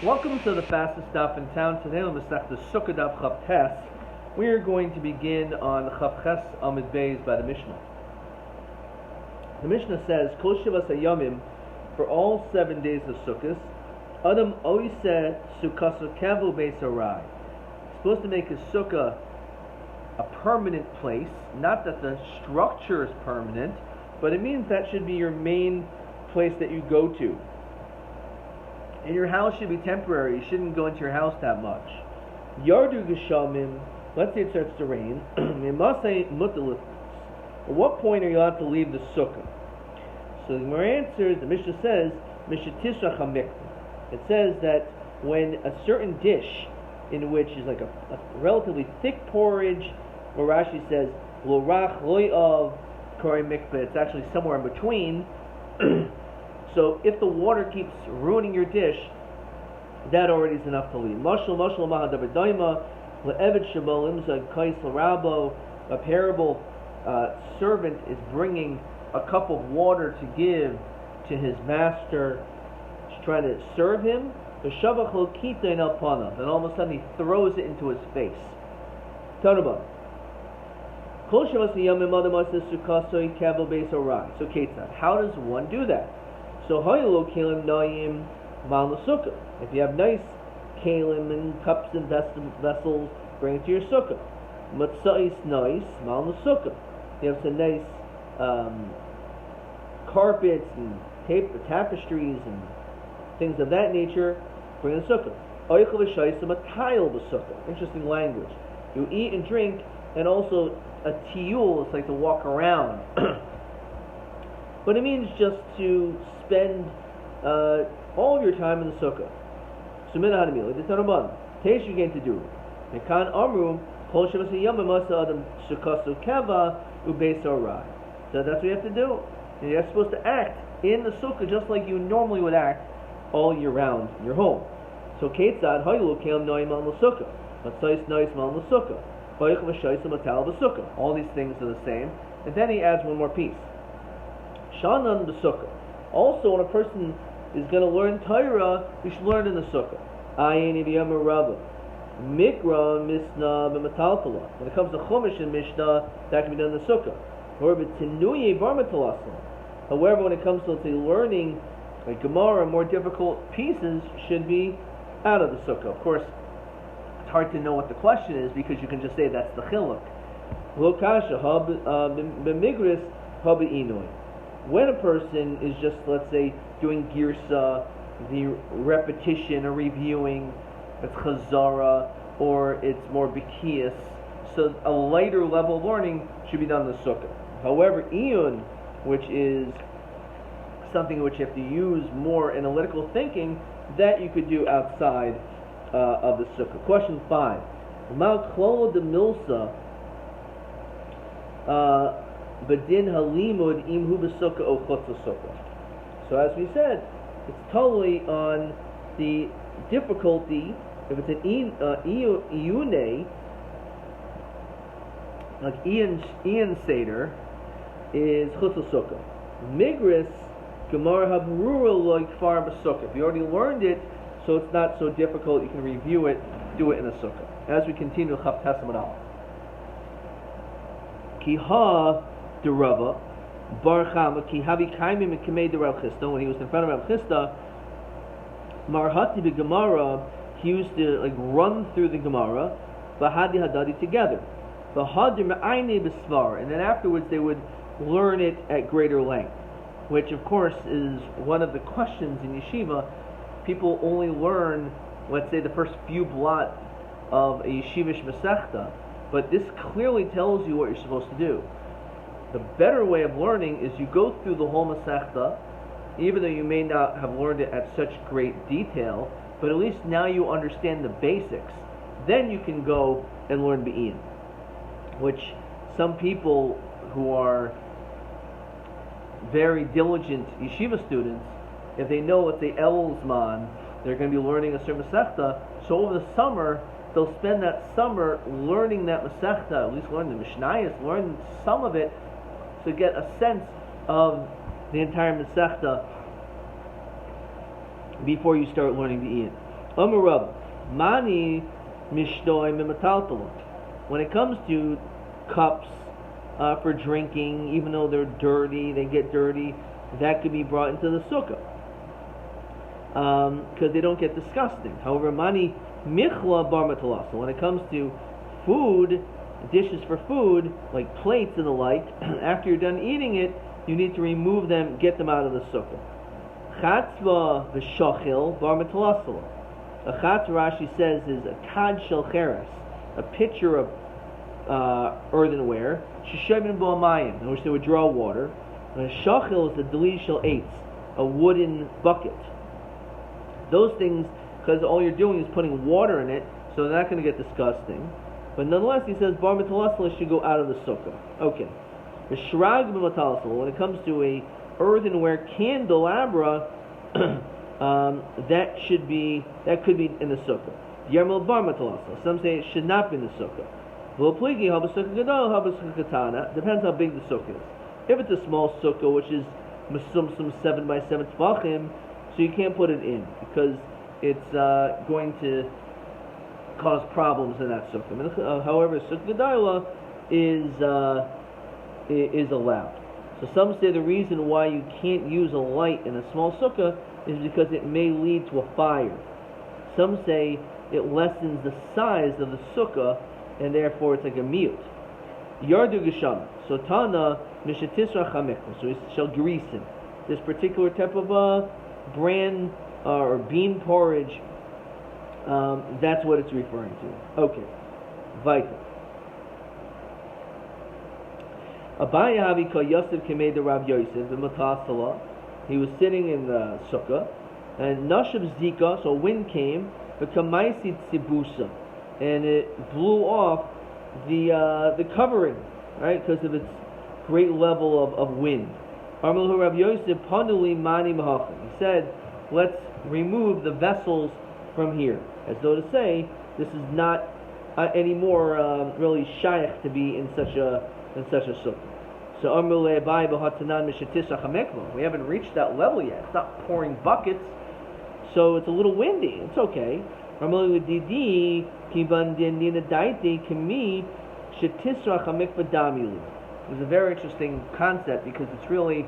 Welcome to the fastest daf in town. Today on the Succah daf Chaf Tes, we are going to begin on Chaf Ches Amid Beis by the Mishnah. The Mishnah says, Kol Shivas Hayomim, for all 7 days of Sukkot, Adam Oiseh Sukkaso Kevu Beis Harai. Supposed to make his sukkah a permanent place. Not that the structure is permanent, but it means that should be your main place that you go to. And your house should be temporary. You shouldn't go into your house that much. Yardu Geshamim, let's say it starts to rain. At what point are you allowed to leave the sukkah? So the Gemara answers, the Mishnah says, it says that when a certain dish, in which is like a relatively thick porridge, where Rashi says, it's actually somewhere in between. So if the water keeps ruining your dish, that already is enough to leave. A parable servant is bringing a cup of water to give to his master. He's trying to serve him. And all of a sudden he throws it into his face. So how does one do that? So if you have nice kalim and cups and vessels, bring it to your sukkah. Matzais nice, mal sukkah. You have some nice carpets and tapestries and things of that nature, bring the sukkah. Interesting language. You eat and drink, and also a tiyul is like to walk around. But it means just to spend all of your time in the sukkah. So taste you gain to do. So that's what you have to do. And you're supposed to act in the sukkah just like you normally would act all year round in your home. So Ketzad all these things are the same. And then he adds one more piece. Shanan the sukkah. Also, when a person is going to learn Torah, you should learn in the sukkah. Ayini v'yamar Rabbi. Mikra, Mishnah, b'metaltala. When it comes to Chumash and Mishnah, that can be done in the sukkah. However, when it comes to, let's say, learning like Gemara, more difficult pieces should be out of the sukkah. Of course, it's hard to know what the question is because you can just say that's the chiluk. When a person is just, let's say, doing girsa, the repetition or reviewing, it's chazara, or it's more bikiyas, so a lighter level of learning should be done in the sukkah. However, iyun, which is something which you have to use more analytical thinking, that you could do outside of the sukkah. Question 5. Mal de milsa Badin halimud imhu b'sukkah o chutz sukkah. So as we said, it's totally on the difficulty. If it's an iyune, like Ian Seder, is chutz sukkah. Migris gemara habrura like far b'sukkah. If you already learned it, so it's not so difficult. You can review it, do it in a sukkah. As we continue, Chaf Tes Amud Aleph. Kiha de Rava, Bar Chama, Ki Havi Kaimim and Kamei de Rav Chisda, when he was in front of Rav Chisda, Marhati be Gemara, he used to like run through the Gemara, Bahadi Hadadi together. Bahadi Ma'aini Besvar, and then afterwards they would learn it at greater length, which of course is one of the questions in yeshiva. People only learn, let's say, the first few blot of a yeshivish Masechta, but this clearly tells you what you're supposed to do. The better way of learning is you go through the whole Masechta, even though you may not have learned it at such great detail, but at least now you understand the basics. Then you can go and learn Be'in, which some people who are very diligent yeshiva students, if they know, let's say, Elzman, they're going to be learning a certain Masechta, so over the summer, they'll spend that summer learning that Masechta, at least learn the Mishnayos, learn some of it, to get a sense of the entire Masechta before you start learning the Ian. Rabbi, mani mishtoi mimataltala. When it comes to cups for drinking, even though they're dirty, they get dirty, that could be brought into the sukkah because they don't get disgusting. However, mani michla bar matalasa. When it comes to food, dishes for food, like plates and the like, after you're done eating it, you need to remove them, get them out of the sukkah. Chatzva v'shachil bar matalasa. A chatz, Rashi says, is a kad shel cheres, a pitcher of earthenware, sheshemin bo mayim, in which they would draw water. And a shachil is the deli shel eitz, a wooden bucket. Those things, because all you're doing is putting water in it, so they're not going to get disgusting. But nonetheless, he says bar mitalasala should go out of the sukkah. Okay. The shrag b'matalasala, when it comes to a earthenware candelabra, that could be in the sukkah. Yermel bar mitalasala. Some say it should not be in the sukkah. V'opligi habasukah gadol habasukah katana. Depends how big the sukkah is. If it's a small sukkah, which is some 7 by 7 tefachim, so you can't put it in because it's going to cause problems in that sukkah. However, sukkah gadol is allowed. So some say the reason why you can't use a light in a small sukkah is because it may lead to a fire. Some say it lessens the size of the sukkah and therefore it's like a mute. Yardu gesham. So Tana mishatisra chamekla. So he shall grease him. This particular type of bran or bean porridge, that's what it's referring to. Okay. Vita. Abaye Havi Kol Yosef Kamei the Rav Yosef the Matasala. He was sitting in the sukkah, and Nashab Zika, so wind came, the Kamaisi Tzibusa, and it blew off the covering, right, because of its great level of wind. Armel Rav Yosef Panduli Mani Mahachim. He said, let's remove the vessels from here, as though to say, this is not anymore really shaykh to be in such a sukkah. So we haven't reached that level yet. It's not pouring buckets, so it's a little windy. It's okay. It's a very interesting concept because it's really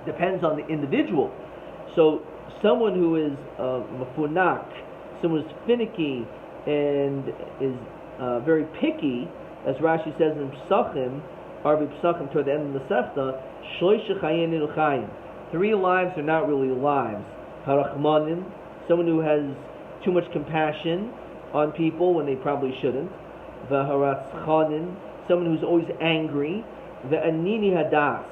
depends on the individual. So someone who is mafunak, someone who's finicky and is very picky, as Rashi says in Psachim, Arbi Psachim toward the end of the Sefta, Shloisha Chayin Nilu Chayim. 3 lives are not really lives. Harachmanin, someone who has too much compassion on people when they probably shouldn't. V'haratzchanin, someone who's always angry. V'anini hadas,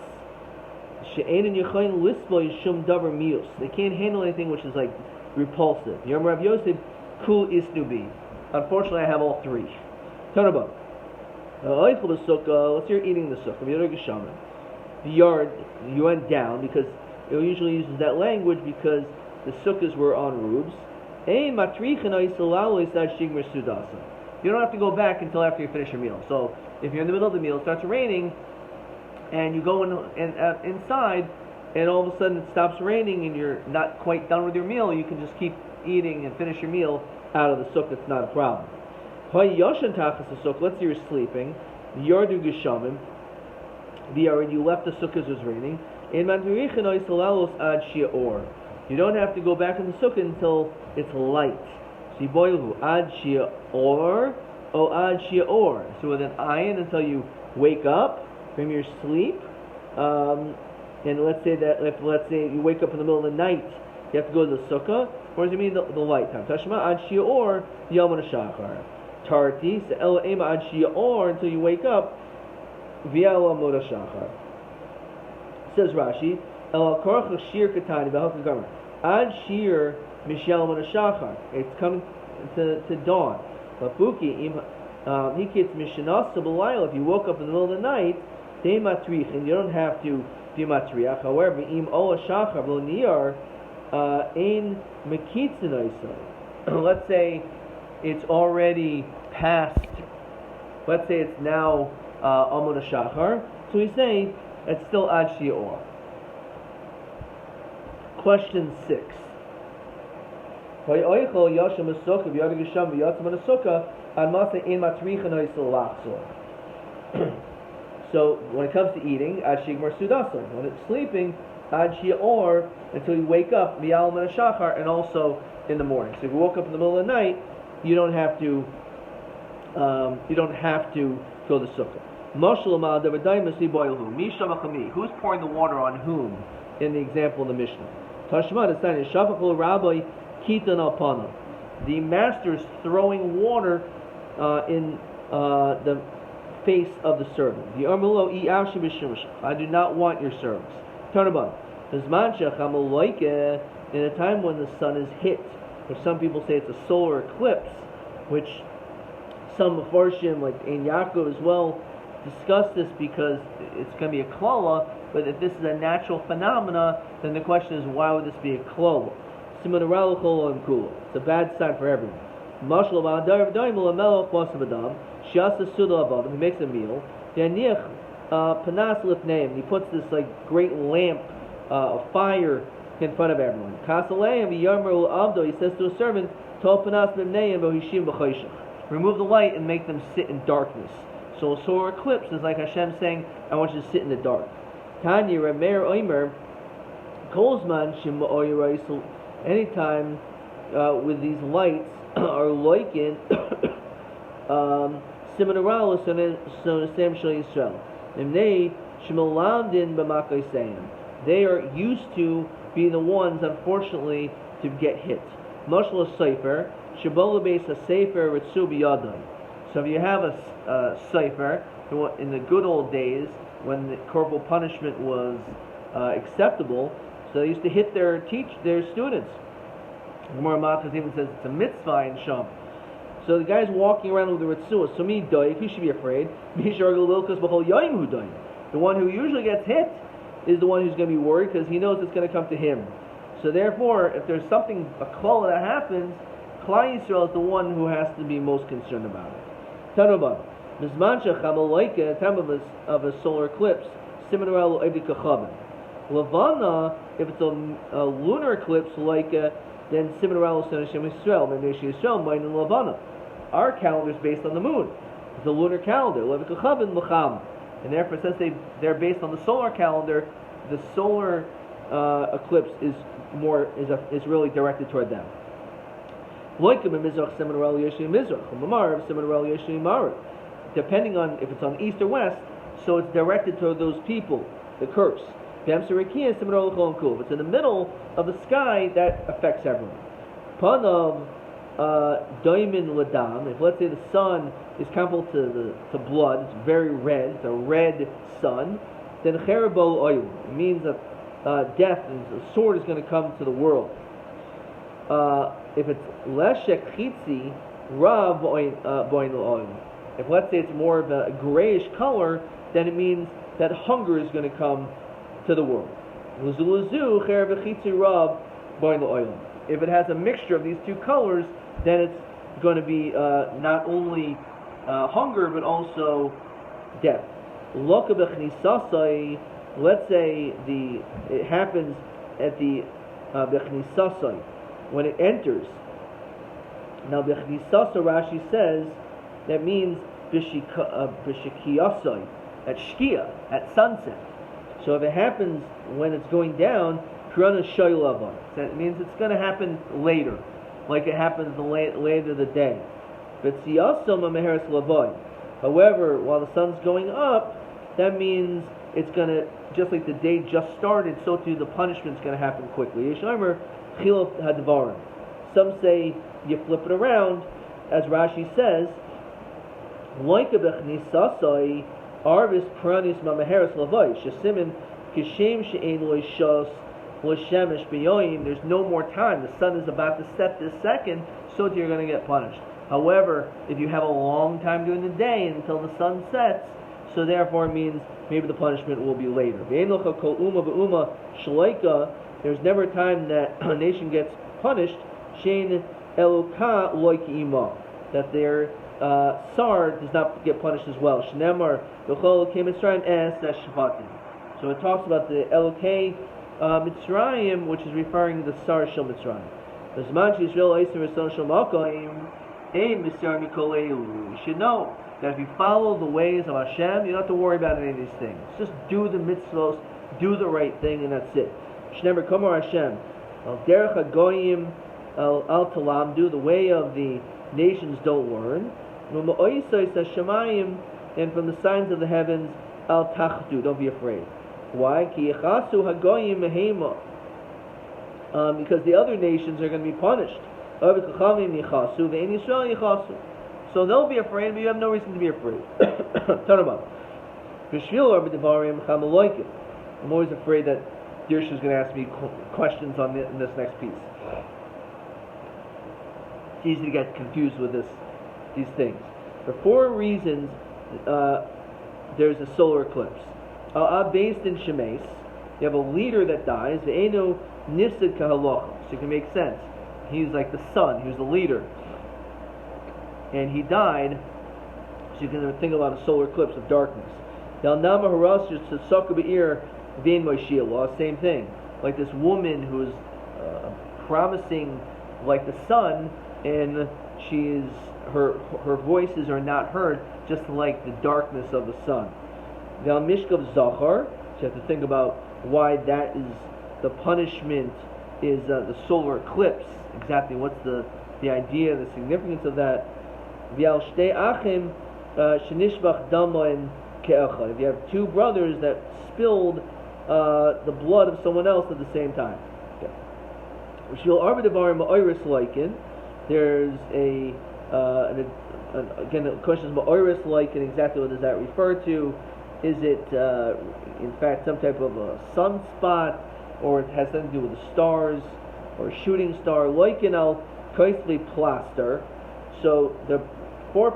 she'enin yechayin lisbo yishum davar mius. They can't handle anything which is like repulsive. Yom Rav Yosef kul isnubi. Unfortunately, I have all 3. Tanabah. Let's say you're eating the sukkah. The yard, you went down because it usually uses that language because the sukkahs were on roofs. You don't have to go back until after you finish your meal. So if you're in the middle of the meal, it starts raining, and you go inside, and all of a sudden it stops raining, and you're not quite done with your meal, you can just keep eating and finish your meal out of the sukkah. It's not a problem. Let's say you're sleeping. Yardu geshamim. You left the sukkah as it was raining. You don't have to go back in the sukkah until it's light. Ad shi'or o ad shi'or. So with an ayin until you wake up from your sleep. And let's say you wake up in the middle of the night, you have to go to the sukkah. Or does it mean the light time? Tashma ad shi'or yom shachar. Tarti el ema ad shi'or until you wake up. Via amod shachar. Says Rashi, el korach shir katani b'halka gomer. Ad shir mishel amod shachar. It's coming to dawn. Babuki im hikitz mishanas b'layil. If you woke up in the middle of the night, they matrich, and you don't have to be matriach. However, im ola shachar lo niyar ein mekitzin. Let's say it's already past. Let's say it's now Amud Shachar. So he's saying it's still Ad Shi'or. Question 6. So when it comes to eating, ad shigmar sudasar. When it's sleeping, ad shi'or, until you wake up, miyal min shachar, and also in the morning. So if you woke up in the middle of the night, you don't have to fill the sukkah. Who's pouring the water on whom? In the example in the Mishnah. Rabbi kitan alpana. The master is throwing water in the face of the servant. I do not want your service. Turn about. In a time when the sun is hit, or some people say it's a solar eclipse, which some Mefarshim, like Ein Yaakov as well, discuss this because it's going to be a klala, but if this is a natural phenomena, then the question is, why would this be a klala? It's a bad sign for everyone. He makes a meal. He puts this like great lamp of fire in front of everyone. He says to a servant, remove the light and make them sit in darkness. So a solar eclipse is like Hashem saying, I want you to sit in the dark. Tanya Remeir Oimer Kolzman Shema Oyra. Anytime with these lights are loikin Simonaralis and Sam Shal Yisrael. And they Shemalandin B'Makosayim. They are used to being the ones, unfortunately, to get hit. Mashal Sefer, Shabola Beis Sefer Ritzu Biyadai. So if you have a Sefer, in the good old days, when the corporal punishment was acceptable, so they used to hit their students. Gemara Makkos even says it's a mitzvah in Sham. So the guy's walking around with the Ritzua, so me doik, he should be afraid. The one who usually gets hit is the one who's going to be worried because he knows it's going to come to him. So therefore, if there's something, a klala that happens, Klal Yisrael is the one who has to be most concerned about it. Tanubah, Mizmancha time of a solar eclipse, Simonarel Ebikachabin. Lavana, if it's a lunar eclipse, then Simonarel Senashem Yisrael, Mendesh Yisrael, Main and Lavana. Our calendar is based on the moon. It's a lunar calendar, Lebikachabin Lacham. And therefore, since they're based on the solar calendar, the solar eclipse is really directed toward them. Depending on if it's on east or west, so it's directed toward those people, the curse. If it's in the middle of the sky, that affects everyone. If let's say the sun is comparable to blood, it's very red, it's a red sun, then cherabo oil. It means that death and the sword is going to come to the world. If it's leshek chitzi, rav oil. If let's say it's more of a grayish color, then it means that hunger is going to come to the world. If it has a mixture of these two colors, then it's going to be not only hunger but also death. Let's say it happens at the bechnisasai, when it enters. Now bechnisasa, Rashi says, that means bishikiyasai, at shkia, at sunset. So if it happens when it's going down, that means it's going to happen later, like it happens later the day. However, while the sun's going up, that means it's going to, just like the day just started, so too the punishment's going to happen quickly. Some say you flip it around, as Rashi says, Arvis pranis mamaheres lavai shesimin kishem she'en loishas loishemesh b'yoyim. There's no more time. The sun is about to set this second, so you're going to get punished. However, if you have a long time during the day until the sun sets, so therefore it means maybe the punishment will be later. There's never a time that a nation gets punished. Shein eluka loikima, that their Sar does not get punished as well. Shnemar Yochol Elokei Mitzrayim Es Shvatim. So it talks about the Elokei Mitzrayim, which is referring to the Sar Shel Mitzrayim. You should know that if you follow the ways of Hashem, you don't have to worry about any of these things. Just do the mitzvos, do the right thing, and that's it. Shnever Kamar Hashem, al derech hagoyim al talamdu, the way of the nations don't learn. And from the signs of the heavens, al tachdu, don't be afraid. Why? Ki yechasu hagoyim mehema. Because the other nations are going to be punished. So they'll be afraid, but you have no reason to be afraid. Tanama. I'm always afraid that Dirsha is going to ask me questions on in this next piece. It's easy to get confused with these things. For 4 reasons, there's a solar eclipse. Based in Shemes, you have a leader that dies. Ve'enu nisid kahalocha. So it can make sense. He's like the son. He was the leader, and he died. So you can think about a solar eclipse of darkness. Same thing. Like this woman who's promising like the sun, and her voices are not heard, just like the darkness of the sun. Now Mishkav Zachar, so you have to think about why that is the punishment, is the solar eclipse. Exactly what's the idea, the significance of that. If you have 2 brothers that spilled the blood of someone else at the same time. There's again, the question is ma'oris like, and exactly what does that refer to? Is it in fact some type of a sunspot, or it has something to do with the stars, or a shooting star? Like in al kaisli plaster. So the 4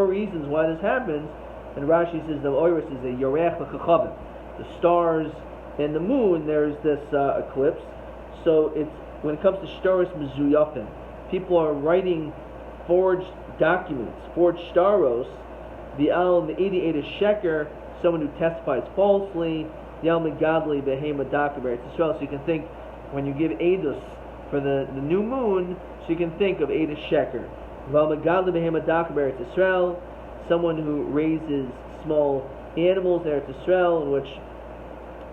reasons why this happens, and Rashi says the oiris is a yorech l'chachavim, the stars and the moon. There's this eclipse. So it's when it comes to shtaros mezuyafim, people are writing forged documents, forged shtaros. The al me'idi sheker, someone who testifies falsely. The al megadli behema dakaber Israel. So you can think when you give edus for the new moon, so you can think of edus sheker. Val megadli behema dakaber Israel, someone who raises small animals there at Israel, in which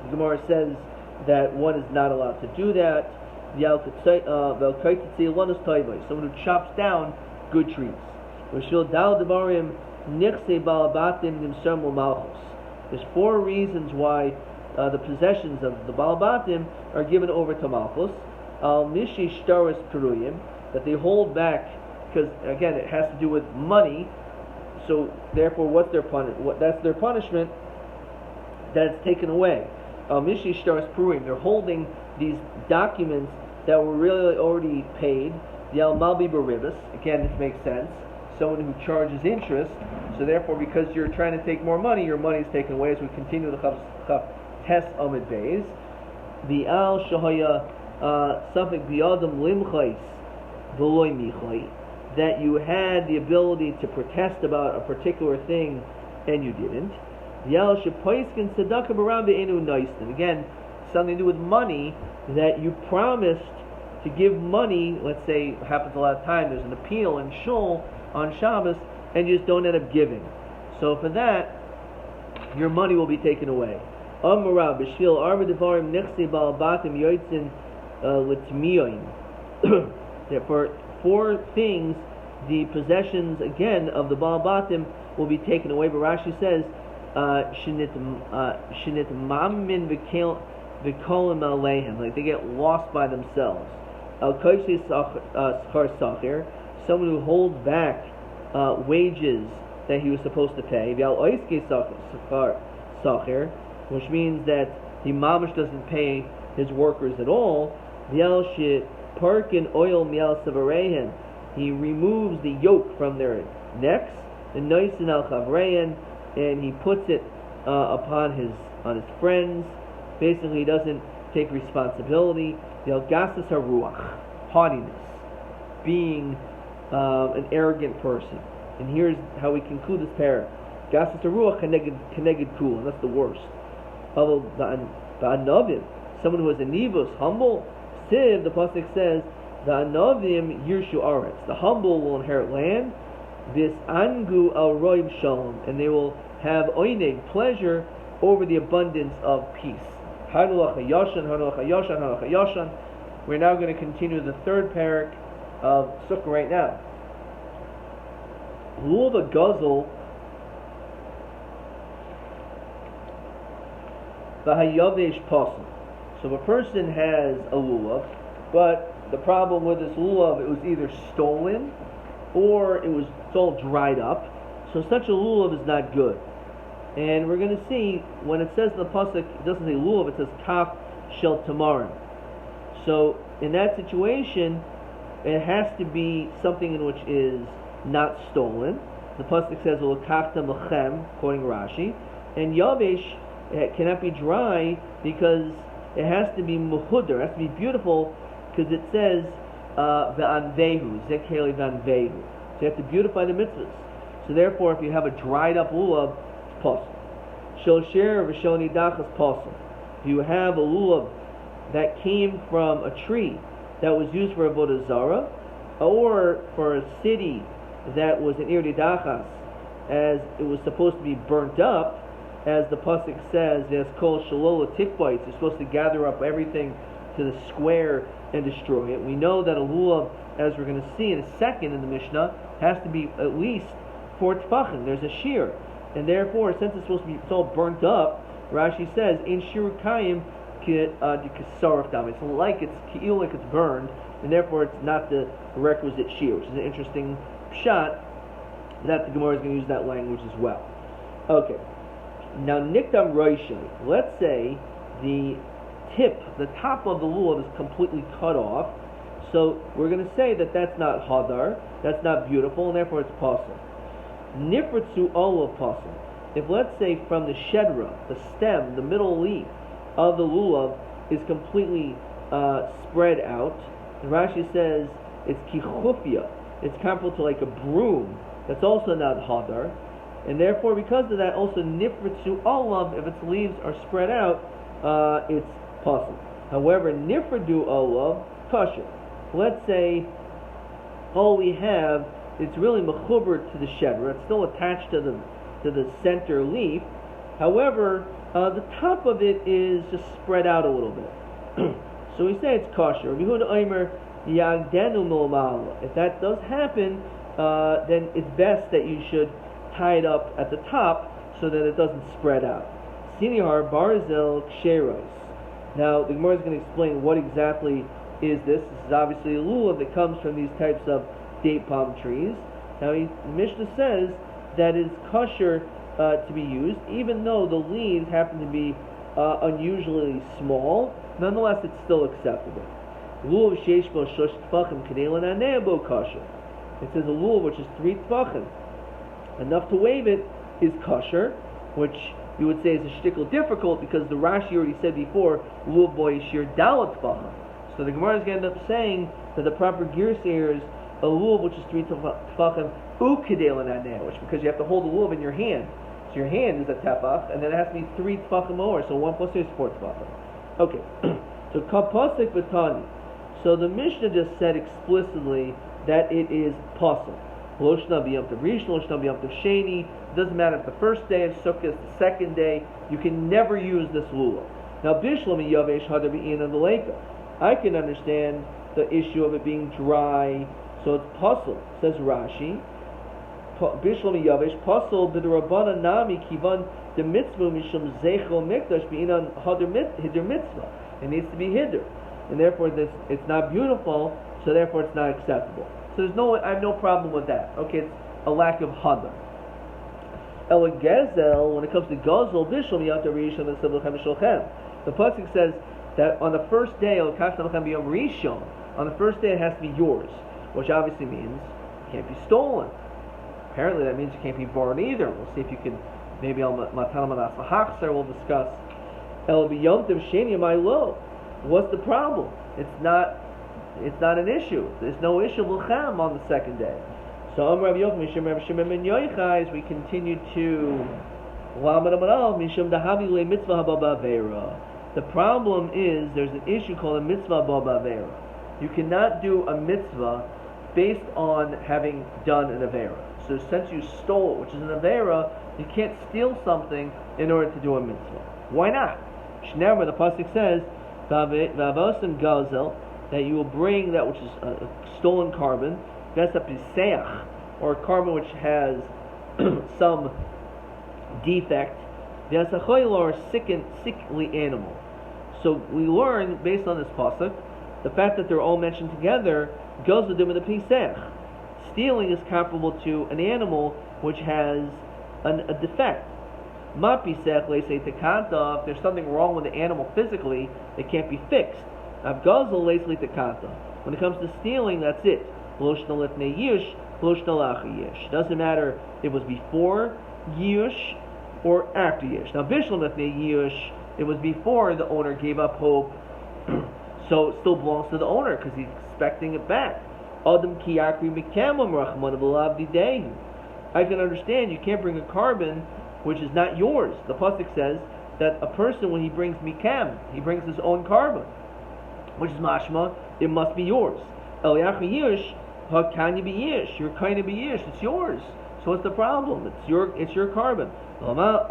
the Gemara says that one is not allowed to do that. Someone who chops down good trees. There's 4 reasons why the possessions of the Balabatim are given over to Malchus. That they hold back, because again it has to do with money. So therefore, what's their that's their punishment, that it's taken away. They're holding these documents that were really already paid. Yal Malbi Baribas, again this makes sense. Someone who charges interest. So therefore, because you're trying to take more money, your money is taken away. As we continue the Chaf Tes Amid Beis, the Al Shahaya Safik Biyadam Limchais Veloy Michlai, that you had the ability to protest about a particular thing and you didn't. Yal Shapaiskin Tzedakah Baram Be'enu Naistin. Again, something to do with money, that you promised to give money. Let's say, it happens a lot of time, there's an appeal in Shul on Shabbos, and you just don't end up giving. So for that, your money will be taken away. For 4 things, the possessions again of the Baal Batim will be taken away. But Rashi says, Shinit Mammin V'kolim Aleihim, like they get lost by themselves. Al Koshi Schar Sachir, someone who holds back wages that he was supposed to pay. V'al Oiske Schar Sachir, which means that the mamish doesn't pay his workers at all. V'al Shit Parkin Oil Mial Savarehin, he removes the yoke from their necks. The Noisin Al Chavrein, and he puts it on his friends. Basically, he doesn't take responsibility. The Al-Gasas HaRuach, haughtiness, being an arrogant person. And here's how we conclude this paragraph. Gasas HaRuach Keneged Kul, and that's the worst. Although the Anavim, someone who has a nivus, humble, Ksiv, the pasuk says, the Anavim Yirshu Aretz, the humble will inherit land, this Angu al Roib Shalom, and they will have oinig, pleasure, over the abundance of peace. Hanulach HaYashan, Hanulach HaYashan, Hanulach HaYashan. We're now going to continue the third parak of Sukkah right now. Lulav a Guzzle, V'hayavesh Pasum. So if a person has a lulav, but the problem with this lulav, it was either stolen or it's all dried up. So such a lulav is not good. And we're going to see, when it says in the pasuk, it doesn't say lulav, it says kaf shel tamarim. So in that situation, it has to be something in which is not stolen. The pasuk says ulakachta mechem, quoting Rashi, and yavesh, it cannot be dry because it has to be muhudar, it has to be beautiful, because it says ve'anvehu, zekeli ve'anvehu. So you have to beautify the mitzvahs. So therefore, if you have a dried up lulav, it's possible. Shel sher v'shel nidachas possible. If you have a lulav that came from a tree that was used for avodah zarah, or for a city that was an ir nidachas, as it was supposed to be burnt up, as the pasuk says, it's called shalola tikbites. You're supposed to gather up everything to the square and destroy it. We know that a lulav, as we're going to see in a second in the Mishnah, has to be at least 4 tefachim. There's a shear, and therefore, since it's supposed to be, it's all burnt up, Rashi says in shirukayim kisarif dam. It's like it's burned, and therefore it's not the requisite shear, which is an interesting shot that the Gemara is going to use that language as well. Okay. Now, nikdam roishai. Let's say the top of the lulav is completely cut off. So we're going to say that that's not hadar, that's not beautiful, and therefore it's pasul. Nifritzu olav pasul. If let's say from the shedra, the stem, the middle leaf of the lulav is completely spread out, and Rashi says it's kichufia, it's comparable to like a broom, that's also not hadar. And therefore, because of that, also nifritzu olav, if its leaves are spread out, it's possible. However, nifradu olav, kosher. Let's say all we have, it's really mechuber to the shedra, it's still attached to the center leaf. However, the top of it is just spread out a little bit. So we say it's kosher. If that does happen, then it's best that you should tie it up at the top so that it doesn't spread out. Sinihar barzel ksheros. Now the Gemara is going to explain what exactly is this. This is obviously a lulav that comes from these types of date palm trees. Now the Mishnah says that it's kosher to be used, even though the leaves happen to be unusually small. Nonetheless, it's still acceptable. Lulav sheish bo shosh tefachim kedei l'naneh bo kosher. It says a lulav which is 3 tefachim, enough to wave it, is kosher, which you would say is a shtickle difficult because the Rashi already said before, lulav bo yishir dalat tefachim. So the Gemara is going to end up saying that the proper girsir is a lulav which is 3 tefachim u kedei l'naneh, which because you have to hold the lulav in your hand. So your hand is a tefach, and then it has to be 3 tefachim more, so 1 plus 2 is 4 tefachim. Okay, so kapasik batani. So the Mishnah just said explicitly that it is possible. Loshna b'yom tov rishon, loshna b'yom tov sheni. It doesn't matter if the first day of Sukkah is the second day. You can never use this lulav. Now bishlam yavesh hadar b'in and the leka. I can understand the issue of it being dry, so it's possible. Says Rashi. Bishlam yavesh pasul b'derabana nami kivan the mitzvah mishum zeichel mikdash b'inan hider mitzvah. It needs to be hider, and therefore it's not beautiful, so therefore it's not acceptable. So I have no problem with that. Okay, it's a lack of hadar. Ela gezel, when it comes to gazel, bishlam yata rishon and sivlechem sholchem. The pasuk says that on the first day, on the first day it has to be yours, which obviously means it can't be stolen. Apparently that means it can't be borrowed either. We'll see if you can, maybe we'll discuss. El b'yom tov sheni my lo. What's the problem? It's not an issue. There's no issue l'cham on the second day. So Rabbi Yomi mishum Rabbi Shimon ben Yochai, as we continue to lamed amal mishum dahavi le mitzvah haba ba'avera. The problem is there's an issue called a mitzvah ba'avera. You cannot do a mitzvah based on having done an avera. So since you stole it, which is an avera, you can't steal something in order to do a mitzvah. Why not? Shnei, the pasuk says, "V'avosim gazel," that you will bring that which is a stolen carbon, v'esa piseach, or a carbon which has some defect, v'esa choil, or a sickly animal. So we learn based on this pasuk, the fact that they're all mentioned together goes with them with the pisech. Stealing is comparable to an animal which has a defect. Ma pisech leisei tekanta. If there's something wrong with the animal physically, it can't be fixed. Avgazel leisei tekanta. When it comes to stealing, that's it. Loshna lifnei yish, loshna lachi yish. Doesn't matter if it was before yish or after yish. Now bishlam lifnei yish, it was before the owner gave up hope, so it still belongs to the owner because he's expecting it back. Adam ki yakri mikamam rachman v'lavdi dehu. I can understand you can't bring a carbon which is not yours. The pasuk says that a person, when he brings mikam, he brings his own carbon, which is mashma, it must be yours. El yachri yish, hakanya be yish, your kind of be yish, it's yours. So what's the problem? It's your carbon. We'll stop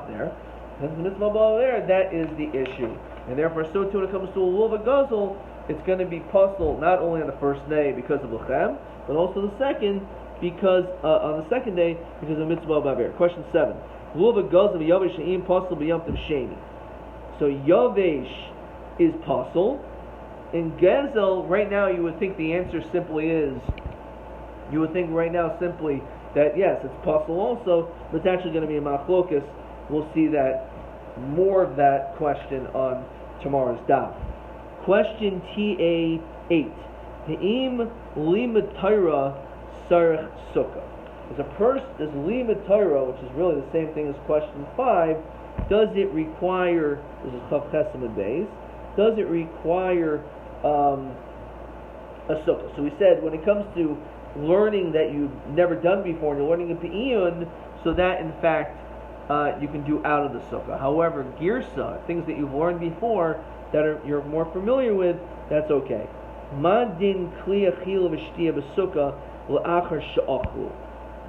there. Because the mitzvah ba'avera, that is the issue. And therefore, so too when it comes to a lulav gazel, it's going to be puzzled not only on the first day because of lechem, but also the second because on the second day because of mitzvah ba'avera. Question 7. Lulav gazel v'yavesh she'im puzzle b'yom tov sheni. So yavesh is puzzle. In gazel, right now you would think the answer simply is, you would think right now simply that yes, it's puzzle also, but it's actually going to be a machlokas. We'll see that more of that question on tomorrow's daf. Question TA8. He'im limud Torah sarich sukkah. There's limud Torah, which is really the same thing as question 5. Does it require? This is Chav Chesamid Beis. Does it require a sukkah? So we said when it comes to learning that you've never done before, and you're learning a pe'iyun, so that in fact you can do out of the sukkah. However, girsa, things that you've learned before that you're more familiar with, that's okay. Ma din kli achila v'shtiya b'sukkah l'achar she'achlu.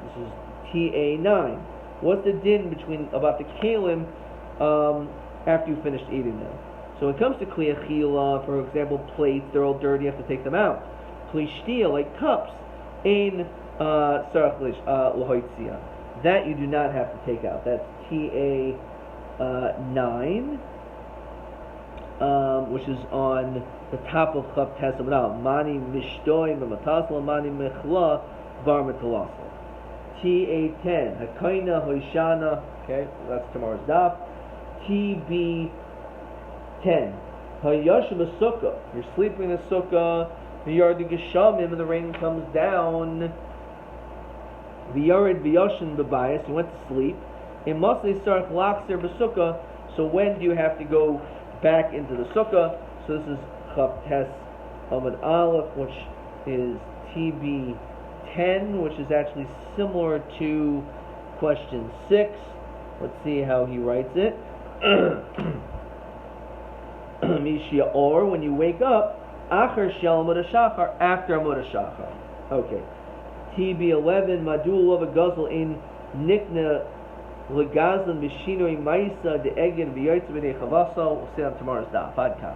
This is TA9. What's the din about the kalim after you finished eating them? So when it comes to kli achila, for example, plates, they're all dirty, you have to take them out. Kli shtiya, like cups, ein sarach l'hoitzia. That you do not have to take out. That's TA9, which is on the top of Chav Tesamid. Mani mishtoim v'matasla mani mechla bar metalasla. TA10, Hakaina hoishana. Okay, that's tomorrow's daf. TB10, Hayashim sukkah. You're sleeping in a sukkah. V'yardu geshamim, and the rain comes down. V'yared v'yashin b'bayis, you went to sleep. In Masay sarach lachzer b'sukkah, so when do you have to go back into the sukkah? So this is Chav Tes Amud Aleph, which is TB10, which is actually similar to question 6. Let's see how he writes it. Mishia, or when you wake up, Achar Shel Amud HaShachar, after Amud HaShachar. Okay. TB11, Madul of a Guzzle in Nikna Legazlan Mishinoi Maisa de Egin V'Yoitz B'nei Chavasa. We'll see on tomorrow's daf. Adka.